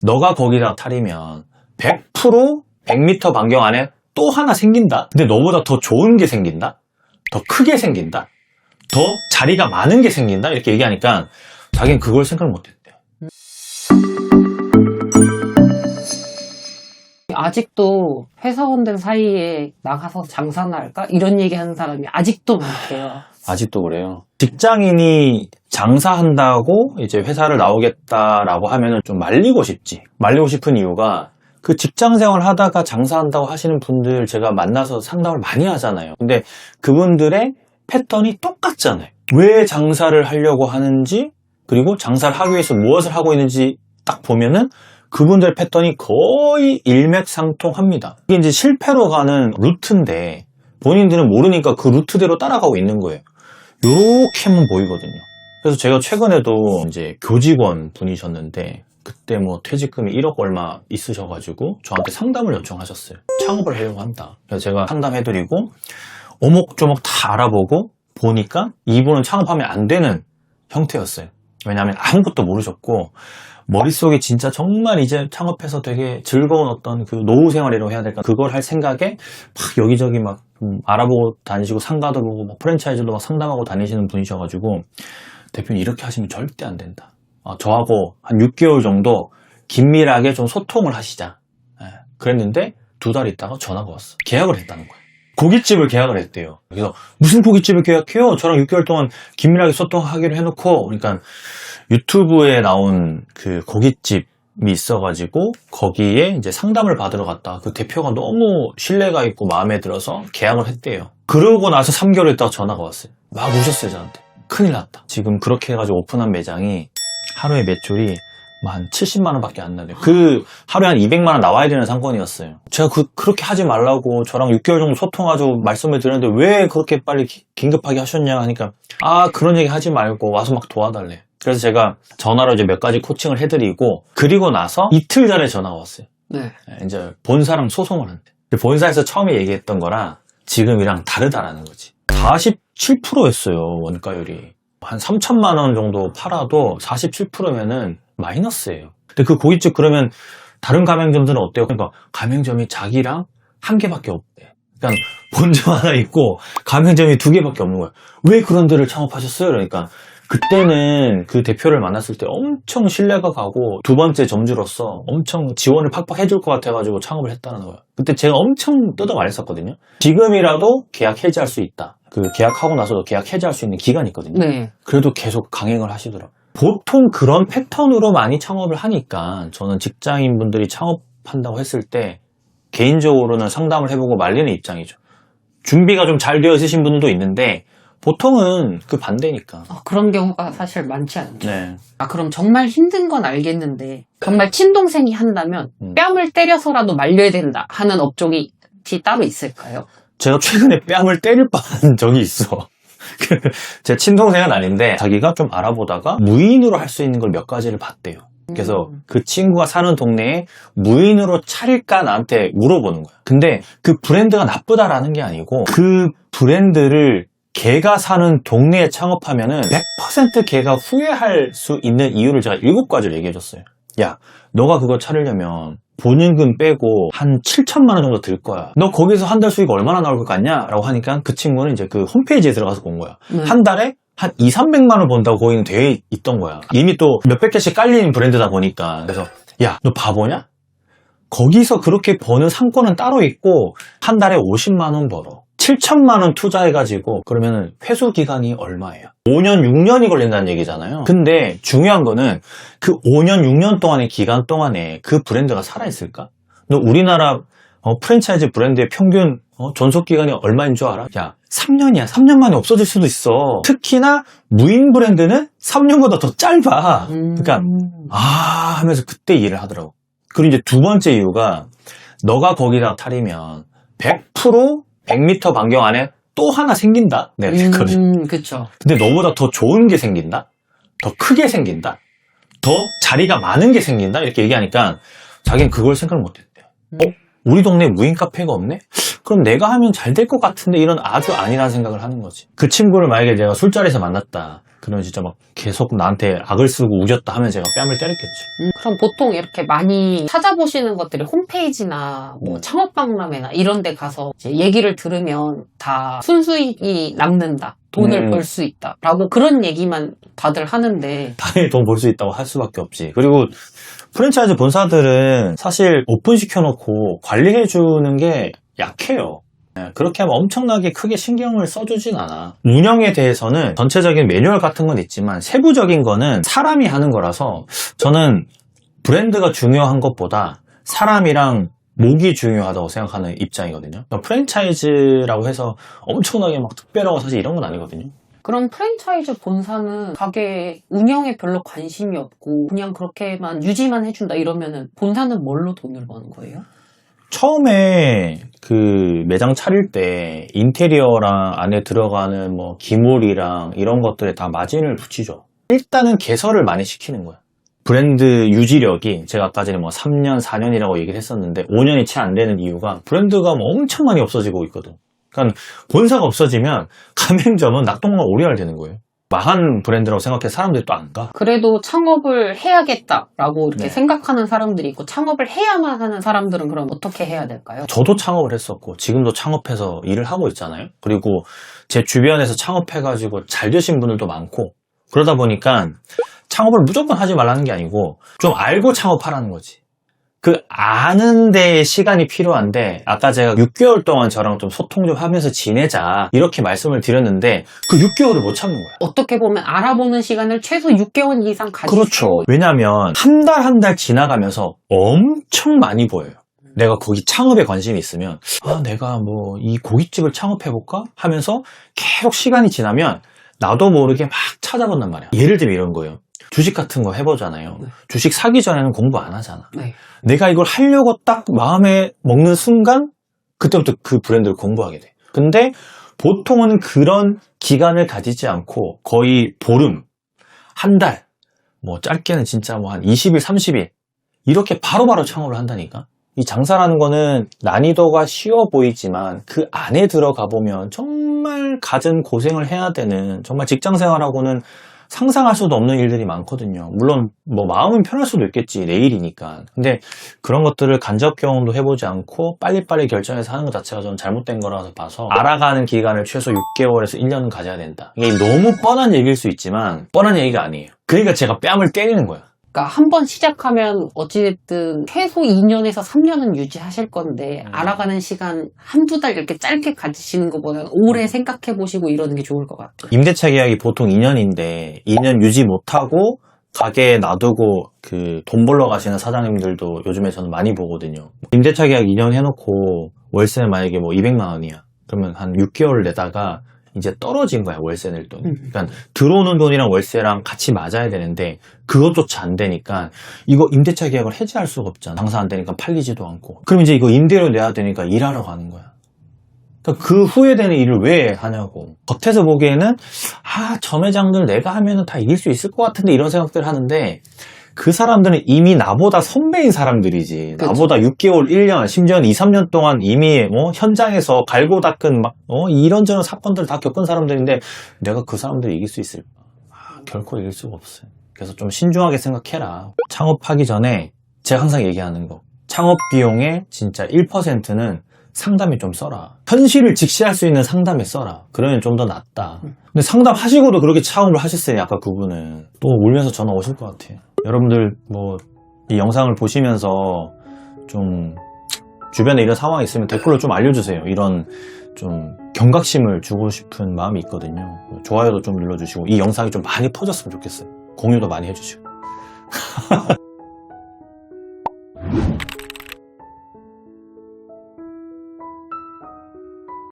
너가 거기다 탈이면 100% 100m 반경 안에 또 하나 생긴다. 근데 너보다 더 좋은 게 생긴다. 더 크게 생긴다. 더 자리가 많은 게 생긴다. 이렇게 얘기하니까 자기는 그걸 생각을 못했대. 아직도 회사원들 사이에 나가서 장사나 할까? 이런 얘기하는 사람이 아직도 많대요. 아직도 그래요. 직장인이 장사한다고 이제 회사를 나오겠다라고 하면은 좀 말리고 싶지. 말리고 싶은 이유가 그 직장 생활 하다가 장사한다고 하시는 분들 제가 만나서 상담을 많이 하잖아요. 근데 그분들의 패턴이 똑같잖아요. 왜 장사를 하려고 하는지, 그리고 장사를 하기 위해서 무엇을 하고 있는지 딱 보면은 그분들 패턴이 거의 일맥상통합니다. 이게 이제 실패로 가는 루트인데 본인들은 모르니까 그 루트대로 따라가고 있는 거예요. 요렇게만 보이거든요. 그래서 제가 최근에도 이제 교직원 분이셨는데 그때 뭐 퇴직금이 1억 얼마 있으셔가지고 저한테 상담을 요청하셨어요. 창업을 하려고 한다. 그래서 제가 상담해드리고 오목조목 다 알아보고 보니까 이분은 창업하면 안 되는 형태였어요. 왜냐하면 아무것도 모르셨고 머릿속에 진짜 정말 이제 창업해서 되게 즐거운 어떤 그 노후 생활이라고 해야 될까, 그걸 할 생각에 막 여기저기 막 알아보고 다니시고 상가도 보고 막 프랜차이즈도 막 상담하고 다니시는 분이셔가지고 대표님 이렇게 하시면 절대 안 된다. 저하고 한 6개월 정도 긴밀하게 좀 소통을 하시자. 그랬는데 2달 있다가 전화가 왔어. 계약을 했다는 거예요. 고깃집을 계약을 했대요. 그래서 무슨 고깃집을 계약해요? 저랑 6개월 동안 긴밀하게 소통하기로 해놓고. 그러니까 유튜브에 나온 그 고깃집이 있어가지고 거기에 이제 상담을 받으러 갔다. 그 대표가 너무 신뢰가 있고 마음에 들어서 계약을 했대요. 그러고 나서 3개월 있다가 전화가 왔어요. 막 오셨어요, 저한테. 큰일 났다. 지금 그렇게 해가지고 오픈한 매장이 하루에 매출이 한 70만 원밖에 안 나요. 그 하루에 한 200만 원 나와야 되는 상권이었어요. 제가 그렇게 하지 말라고 저랑 6개월 정도 소통하고 말씀을 드렸는데 왜 그렇게 빨리 긴급하게 하셨냐 하니까 그런 얘기 하지 말고 와서 막 도와달래. 그래서 제가 전화로 이제 몇 가지 코칭을 해드리고, 그리고 나서 이틀 전에 전화가 왔어요. 네. 이제 본사랑 소송을 한대. 본사에서 처음에 얘기했던 거랑 지금이랑 다르다라는 거지. 47%였어요, 원가율이. 한 3천만 원 정도 팔아도 47%면은 마이너스예요. 근데 그 고깃집 그러면 다른 가맹점들은 어때요? 그러니까 가맹점이 자기랑 한 개밖에 없대. 그러니까 본점 하나 있고 가맹점이 2개밖에 없는 거야. 왜 그런 데를 창업하셨어요? 그러니까 그때는 그 대표를 만났을 때 엄청 신뢰가 가고 두 번째 점주로서 엄청 지원을 팍팍 해줄 것 같아가지고 창업을 했다는 거예요. 그때 제가 엄청 뜯어 말했었거든요. 지금이라도 계약 해지할 수 있다. 그 계약하고 나서도 계약 해지할 수 있는 기간이 있거든요. 네. 그래도 계속 강행을 하시더라고요. 보통 그런 패턴으로 많이 창업을 하니까 저는 직장인분들이 창업한다고 했을 때 개인적으로는 상담을 해보고 말리는 입장이죠. 준비가 좀 잘 되어 있으신 분도 있는데 보통은 그 반대니까. 그런 경우가 사실 많지 않죠. 네. 그럼 정말 힘든 건 알겠는데 정말 친동생이 한다면 뺨을 때려서라도 말려야 된다 하는 업종이 따로 있을까요? 제가 최근에 뺨을 때릴 뻔한 적이 있어. 제 친동생은 아닌데 자기가 좀 알아보다가 무인으로 할 수 있는 걸 몇 가지를 봤대요. 그래서 그 친구가 사는 동네에 무인으로 차릴까 나한테 물어보는 거야. 근데 그 브랜드가 나쁘다라는 게 아니고 그 브랜드를 걔가 사는 동네에 창업하면은 100% 걔가 후회할 수 있는 이유를 제가 7가지를 얘기해 줬어요. 야, 너가 그거 차리려면 본인금 빼고 한 7천만 원 정도 들 거야. 너 거기서 한 달 수익 얼마나 나올 것 같냐? 라고 하니까 그 친구는 이제 그 홈페이지에 들어가서 본 거야. 한 달에 한 2, 300만 원 번다고 거기는 되어 있던 거야. 이미 또 몇백 개씩 깔린 브랜드다 보니까. 그래서 야, 너 바보냐? 거기서 그렇게 버는 상권은 따로 있고 한 달에 50만 원 벌어. 7천만 원 투자해가지고 그러면 회수 기간이 얼마예요? 5년, 6년이 걸린다는 얘기잖아요. 근데 중요한 거는 그 5년, 6년 동안의 기간 동안에 그 브랜드가 살아있을까? 너 우리나라 프랜차이즈 브랜드의 평균 존속 기간이 얼마인 줄 알아? 야, 3년이야. 3년 만에 없어질 수도 있어. 특히나 무인 브랜드는 3년보다 더 짧아. 그러니까 하면서 그때 이해를 하더라고. 그리고 이제 두 번째 이유가 너가 거기다 탈이면 100% 100m 반경 안에 또 하나 생긴다. 내가 그랬거든. 그쵸. 근데 너보다 더 좋은 게 생긴다? 더 크게 생긴다? 더 자리가 많은 게 생긴다? 이렇게 얘기하니까 자기는 그걸 생각을 못했대. 우리 동네에 무인 카페가 없네? 그럼 내가 하면 잘 될 것 같은데 이런 아주 아니라는 생각을 하는 거지. 그 친구를 만약에 내가 술자리에서 만났다. 그런 진짜 막 계속 나한테 악을 쓰고 우겼다 하면 제가 뺨을 때렸겠죠. 그럼 보통 이렇게 많이 찾아보시는 것들이 홈페이지나 뭐 창업박람회나 이런 데 가서 이제 얘기를 들으면 다 순수익이 남는다. 돈을 벌 수 있다. 라고 그런 얘기만 다들 하는데. 당연히 돈 벌 수 있다고 할 수밖에 없지. 그리고 프랜차이즈 본사들은 사실 오픈시켜놓고 관리해주는 게 약해요. 그렇게 하면 엄청나게 크게 신경을 써주진 않아. 운영에 대해서는 전체적인 매뉴얼 같은 건 있지만 세부적인 거는 사람이 하는 거라서 저는 브랜드가 중요한 것보다 사람이랑 목이 중요하다고 생각하는 입장이거든요. 프랜차이즈라고 해서 엄청나게 막 특별하고 사실 이런 건 아니거든요. 그럼 프랜차이즈 본사는 가게 운영에 별로 관심이 없고 그냥 그렇게만 유지만 해준다 이러면은 본사는 뭘로 돈을 버는 거예요? 처음에 그 매장 차릴 때 인테리어랑 안에 들어가는 뭐 기물이랑 이런 것들에 다 마진을 붙이죠. 일단은 개설을 많이 시키는 거야. 브랜드 유지력이 제가 아까 전에 뭐 3년, 4년이라고 얘기를 했었는데 5년이 채 안 되는 이유가 브랜드가 뭐 엄청 많이 없어지고 있거든. 그러니까 본사가 없어지면 가맹점은 낙동강 오리알 되는 거예요. 망한 브랜드라고 생각해 사람들이 또 안 가. 그래도 창업을 해야겠다라고 이렇게 네. 생각하는 사람들이 있고 창업을 해야만 하는 사람들은 그럼 어떻게 해야 될까요? 저도 창업을 했었고 지금도 창업해서 일을 하고 있잖아요. 그리고 제 주변에서 창업해가지고 잘 되신 분들도 많고 그러다 보니까 창업을 무조건 하지 말라는 게 아니고 좀 알고 창업하라는 거지. 그 아는 데 시간이 필요한데 아까 제가 6개월 동안 저랑 좀 소통 좀 하면서 지내자 이렇게 말씀을 드렸는데 그 6개월을 못 참는 거야. 어떻게 보면 알아보는 시간을 최소 6개월 이상 가지고 그렇죠. 왜냐면 한 달 지나가면서 엄청 많이 보여요. 내가 거기 창업에 관심이 있으면 내가 뭐 이 고깃집을 창업해볼까? 하면서 계속 시간이 지나면 나도 모르게 막 찾아본단 말이야. 예를 들면 이런 거예요. 주식 같은 거 해보잖아요. 네. 주식 사기 전에는 공부 안 하잖아. 네. 내가 이걸 하려고 딱 마음에 먹는 순간 그때부터 그 브랜드를 공부하게 돼. 근데 보통은 그런 기간을 가지지 않고 거의 보름, 한 달, 뭐 짧게는 진짜 뭐 한 20일, 30일 이렇게 바로바로 창업을 한다니까. 이 장사라는 거는 난이도가 쉬워 보이지만 그 안에 들어가 보면 정말 갖은 고생을 해야 되는 정말 직장 생활하고는 상상할 수도 없는 일들이 많거든요. 물론 뭐 마음은 편할 수도 있겠지. 내일이니까. 근데 그런 것들을 간접 경험도 해보지 않고 빨리빨리 결정해서 하는 것 자체가 저는 잘못된 거라서 봐서 알아가는 기간을 최소 6개월에서 1년은 가져야 된다. 이게 너무 뻔한 얘기일 수 있지만 뻔한 얘기가 아니에요. 그러니까 제가 뺨을 때리는 거야. 그러니까 한 번 시작하면 어찌됐든 최소 2년에서 3년은 유지하실 건데 알아가는 시간 한두 달 이렇게 짧게 가지시는 것보다는 오래 생각해 보시고 이러는 게 좋을 것 같아요. 임대차 계약이 보통 2년인데 2년 유지 못하고 가게에 놔두고 그 돈 벌러 가시는 사장님들도 요즘에 저는 많이 보거든요. 임대차 계약 2년 해놓고 월세는 만약에 뭐 200만 원이야. 그러면 한 6개월 내다가 이제 떨어진 거야, 월세 낼 돈. 그러니까 들어오는 돈이랑 월세랑 같이 맞아야 되는데 그것조차 안 되니까 이거 임대차 계약을 해지할 수가 없잖아. 장사 안 되니까 팔리지도 않고. 그럼 이제 이거 임대료 내야 되니까 일하러 가는 거야. 그러니까 그 후회되는 일을 왜 하냐고. 겉에서 보기에는 저 매장들 내가 하면은 다 이길 수 있을 것 같은데 이런 생각들 하는데 그 사람들은 이미 나보다 선배인 사람들이지. 그쵸. 나보다 6개월, 1년, 심지어는 2, 3년 동안 이미 현장에서 갈고 닦은 막 이런저런 사건들을 다 겪은 사람들인데 내가 그 사람들을 이길 수 있을까? 결코 이길 수가 없어요. 그래서 좀 신중하게 생각해라. 창업하기 전에 제가 항상 얘기하는 거. 창업 비용의 진짜 1%는 상담에 좀 써라. 현실을 직시할 수 있는 상담에 써라. 그러면 좀 더 낫다. 근데 상담하시고도 그렇게 창업을 하셨으니 아까 그분은 또 울면서 전화 오실 것 같아요. 여러분들 뭐 이 영상을 보시면서 좀 주변에 이런 상황이 있으면 댓글로 좀 알려주세요. 이런 좀 경각심을 주고 싶은 마음이 있거든요. 좋아요도 좀 눌러주시고 이 영상이 좀 많이 퍼졌으면 좋겠어요. 공유도 많이 해주시고